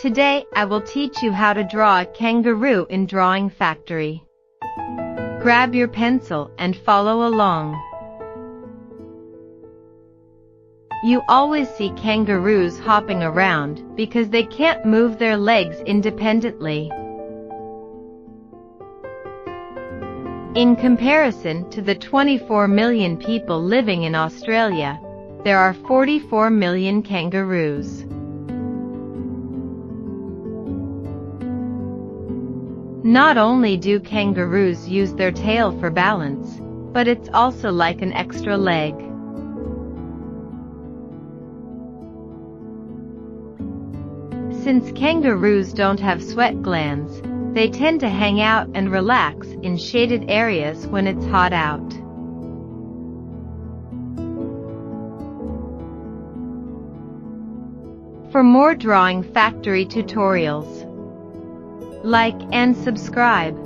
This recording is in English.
Today I will teach you how to draw a kangaroo in Drawing Factory. Grab your pencil and follow along. You always see kangaroos hopping around because they can't move their legs independently. In comparison to the 24 million people living in Australia, there are 44 million kangaroos. Not only do kangaroos use their tail for balance, but it's also like an extra leg. Since kangaroos don't have sweat glands, they tend to hang out and relax in shaded areas when it's hot out. For more Drawing Factory tutorials, like and subscribe.